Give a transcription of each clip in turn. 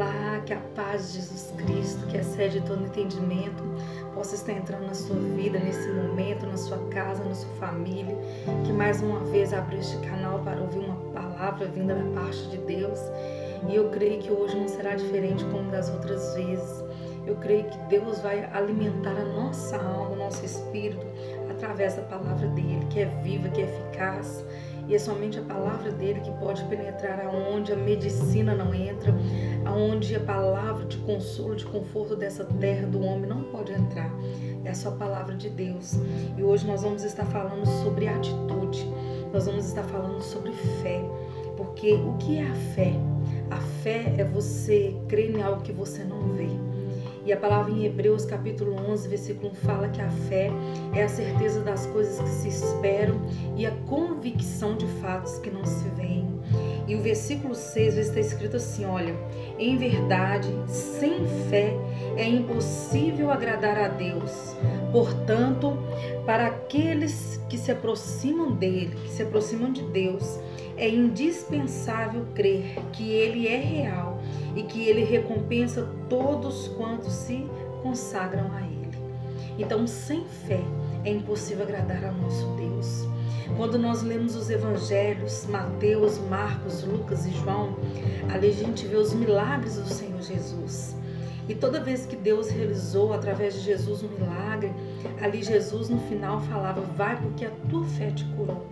Olá, que a paz de Jesus Cristo, que excede todo entendimento, possa estar entrando na sua vida, nesse momento, na sua casa, na sua família, que mais uma vez abriu este canal para ouvir uma palavra vinda da parte de Deus. E eu creio que hoje não será diferente como das outras vezes. Eu creio que Deus vai alimentar a nossa alma, o nosso espírito, através da palavra dele, que é viva, que é eficaz. E é somente a palavra dele que pode penetrar aonde a medicina não entra, aonde a palavra de consolo, de conforto dessa terra do homem não pode entrar. É só a palavra de Deus. E hoje nós vamos estar falando sobre atitude. Nós vamos estar falando sobre fé. Porque o que é a fé? A fé é você crer em algo que você não vê. E a palavra em Hebreus capítulo 11, versículo 1 fala que a fé é a certeza das coisas que se esperam e a convicção de fatos que não se veem. E o versículo 6 está escrito assim, olha, em verdade, sem fé é impossível agradar a Deus. Portanto, para aqueles que se aproximam dele, que se aproximam de Deus, é indispensável crer que ele é real e que ele recompensa todos quantos se consagram a ele. Então, sem fé é impossível agradar ao nosso Deus. Quando nós lemos os evangelhos, Mateus, Marcos, Lucas e João, ali a gente vê os milagres do Senhor Jesus. E toda vez que Deus realizou através de Jesus um milagre, ali Jesus no final falava, vai porque a tua fé te curou,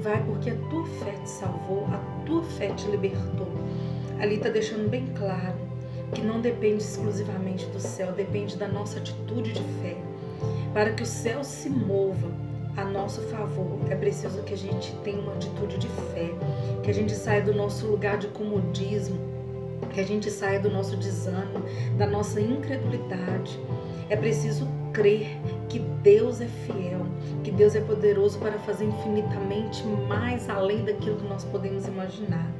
vai porque a tua fé te salvou, a tua fé te libertou. Ali está deixando bem claro que não depende exclusivamente do céu, depende da nossa atitude de fé. Para que o céu se mova a nosso favor, é preciso que a gente tenha uma atitude de fé, que a gente saia do nosso lugar de comodismo, que a gente saia do nosso desânimo, da nossa incredulidade. É preciso crer que Deus é fiel, que Deus é poderoso para fazer infinitamente mais além daquilo que nós podemos imaginar.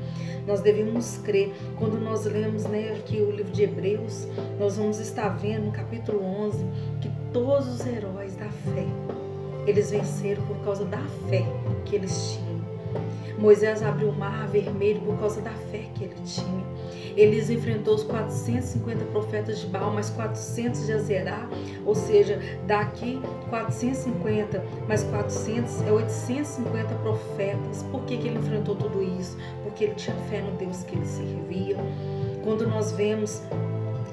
Nós devemos crer. Quando nós lemos aqui o livro de Hebreus, nós vamos estar vendo no capítulo 11 que todos os heróis da fé, eles venceram por causa da fé que eles tinham. Moisés abriu o mar vermelho por causa da fé que ele tinha. Elias enfrentou os 450 profetas de Baal, mais 400 de Azerá, ou seja, daqui 450 mais 400 é 850 profetas. Por que ele enfrentou tudo isso? Porque ele tinha fé no Deus que ele servia. Quando nós vemos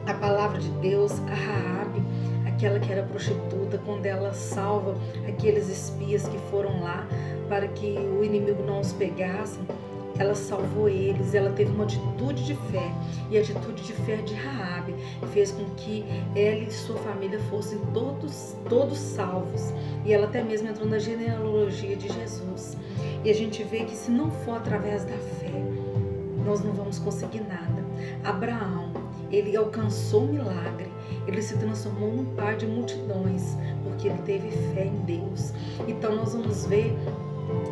a palavra de Deus, a Raabe, aquela que era prostituta, quando ela salva aqueles espias que foram lá para que o inimigo não os pegasse, ela salvou eles, ela teve uma atitude de fé, e a atitude de fé de Raabe fez com que ela e sua família fossem todos salvos, e ela até mesmo entrou na genealogia de Jesus. E a gente vê que se não for através da fé, nós não vamos conseguir nada. Abraão, ele alcançou o milagre, ele se transformou num pai de multidões, porque ele teve fé em Deus. Então nós vamos ver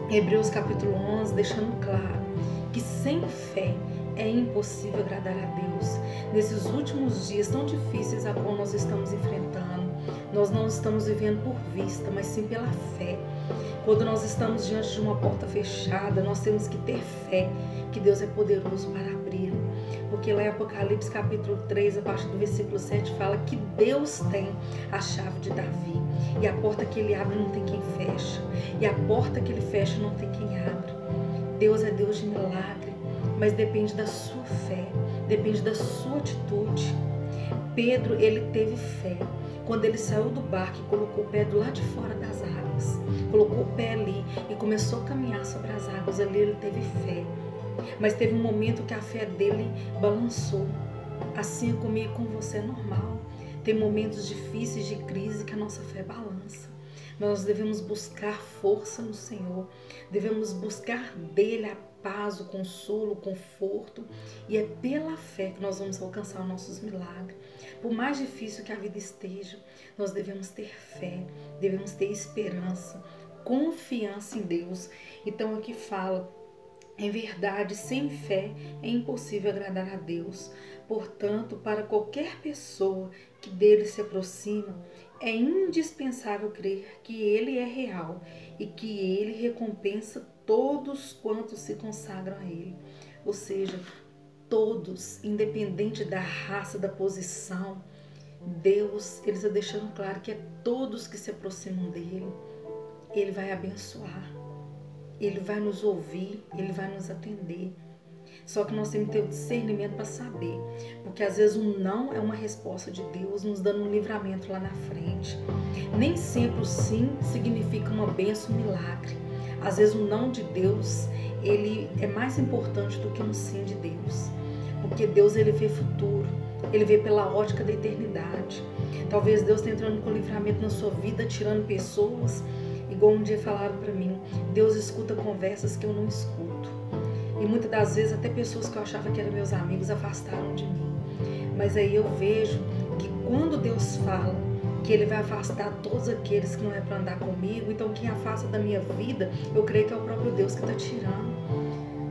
Hebreus capítulo 11 deixando claro que sem fé é impossível agradar a Deus. Nesses últimos dias tão difíceis a qual nós estamos enfrentando, nós não estamos vivendo por vista, mas sim pela fé. Quando nós estamos diante de uma porta fechada, nós temos que ter fé que Deus é poderoso para abrir. Porque lá em Apocalipse capítulo 3, a partir do versículo 7, fala que Deus tem a chave de Davi. E a porta que ele abre não tem quem fecha. E a porta que ele fecha não tem quem abre. Deus é Deus de milagre, mas depende da sua fé, depende da sua atitude. Pedro, ele teve fé. Quando ele saiu do barco e colocou o pé do lado de fora das águas, colocou o pé ali e começou a caminhar sobre as águas, ali ele teve fé. Mas teve um momento que a fé dele balançou. Assim é comigo e com você, é normal. Tem momentos difíceis de crise que a nossa fé balança. Nós devemos buscar força no Senhor, devemos buscar dele a paz, o consolo, o conforto, e é pela fé que nós vamos alcançar os nossos milagres. Por mais difícil que a vida esteja, nós devemos ter fé, devemos ter esperança, confiança em Deus. Então aqui fala, em verdade, sem fé é impossível agradar a Deus. Portanto, para qualquer pessoa que dele se aproxima, é indispensável crer que ele é real e que ele recompensa todos quantos se consagram a ele. Ou seja, todos, independente da raça, da posição, Deus, Ele está deixando claro que é todos que se aproximam dEle, Ele vai abençoar, Ele vai nos ouvir, Ele vai nos atender. Só que nós temos que ter o discernimento para saber, porque às vezes um não é uma resposta de Deus, nos dando um livramento lá na frente. Nem sempre o sim significa uma bênção, um milagre. Às vezes o não de Deus, ele é mais importante do que um sim de Deus, porque Deus, ele vê futuro, ele vê pela ótica da eternidade. Talvez Deus esteja entrando com livramento na sua vida, tirando pessoas, igual um dia falaram para mim, Deus escuta conversas que eu não escuto. E muitas das vezes até pessoas que eu achava que eram meus amigos afastaram de mim. Mas aí eu vejo que quando Deus fala que Ele vai afastar todos aqueles que não é para andar comigo, então quem afasta da minha vida, eu creio que é o próprio Deus que está tirando.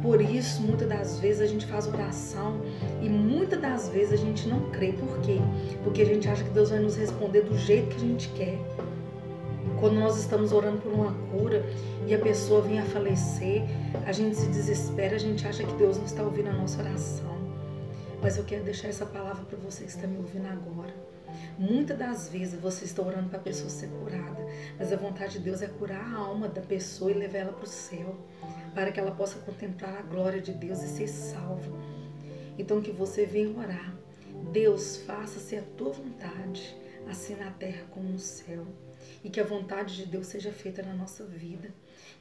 Por isso, muitas das vezes a gente faz oração e muitas das vezes a gente não crê. Por quê? Porque a gente acha que Deus vai nos responder do jeito que a gente quer. Quando nós estamos orando por uma cura e a pessoa vem a falecer, a gente se desespera, a gente acha que Deus não está ouvindo a nossa oração. Mas eu quero deixar essa palavra para você que está me ouvindo agora. Muitas das vezes você está orando para a pessoa ser curada, mas a vontade de Deus é curar a alma da pessoa e levar ela para o céu, para que ela possa contemplar a glória de Deus e ser salva. Então que você venha orar. Deus, faça-se a tua vontade, assim na terra como no céu. E que a vontade de Deus seja feita na nossa vida.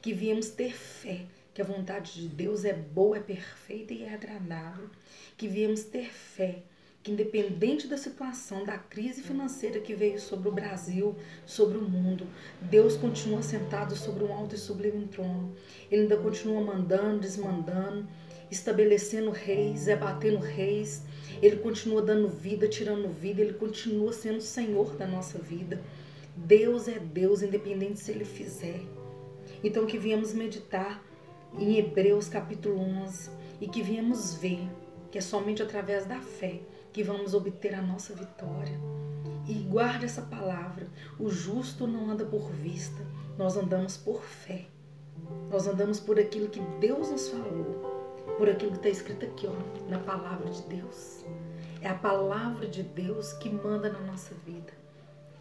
Que viemos ter fé, que a vontade de Deus é boa, é perfeita e é agradável. Que viemos ter fé, que independente da situação, da crise financeira que veio sobre o Brasil, sobre o mundo, Deus continua sentado sobre um alto e sublime trono. Ele ainda continua mandando, desmandando, estabelecendo reis, abatendo reis. Ele continua dando vida, tirando vida, Ele continua sendo o Senhor da nossa vida. Deus é Deus, independente se Ele fizer. Então que viemos meditar em Hebreus capítulo 11 e que viemos ver que é somente através da fé que vamos obter a nossa vitória. E guarde essa palavra, o justo não anda por vista, nós andamos por fé. Nós andamos por aquilo que Deus nos falou, por aquilo que está escrito aqui, ó, na palavra de Deus. É a palavra de Deus que manda na nossa vida.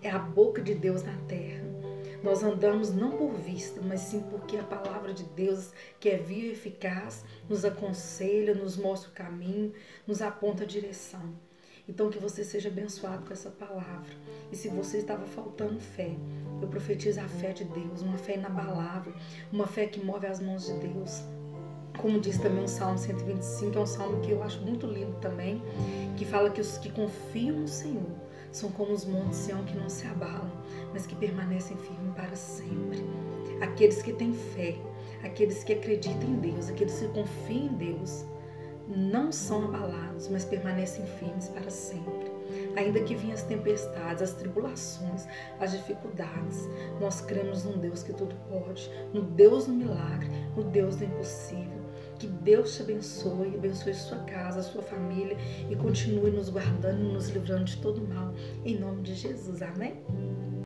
É a boca de Deus na terra. Nós andamos não por vista, mas sim porque a palavra de Deus, que é viva e eficaz, nos aconselha, nos mostra o caminho, nos aponta a direção. Então que você seja abençoado com essa palavra. E se você estava faltando fé, eu profetizo a fé de Deus, uma fé inabalável, uma fé que move as mãos de Deus. Como diz também o Salmo 125, é um salmo que eu acho muito lindo também, que fala que os que confiam no Senhor são como os montes Sião que não se abalam, mas que permanecem firmes para sempre. Aqueles que têm fé, aqueles que acreditam em Deus, aqueles que confiam em Deus, não são abalados, mas permanecem firmes para sempre. Ainda que venham as tempestades, as tribulações, as dificuldades, nós cremos num Deus que tudo pode, no Deus do milagre, no Deus do impossível. Que Deus te abençoe sua casa, sua família e continue nos guardando e nos livrando de todo mal. Em nome de Jesus, amém?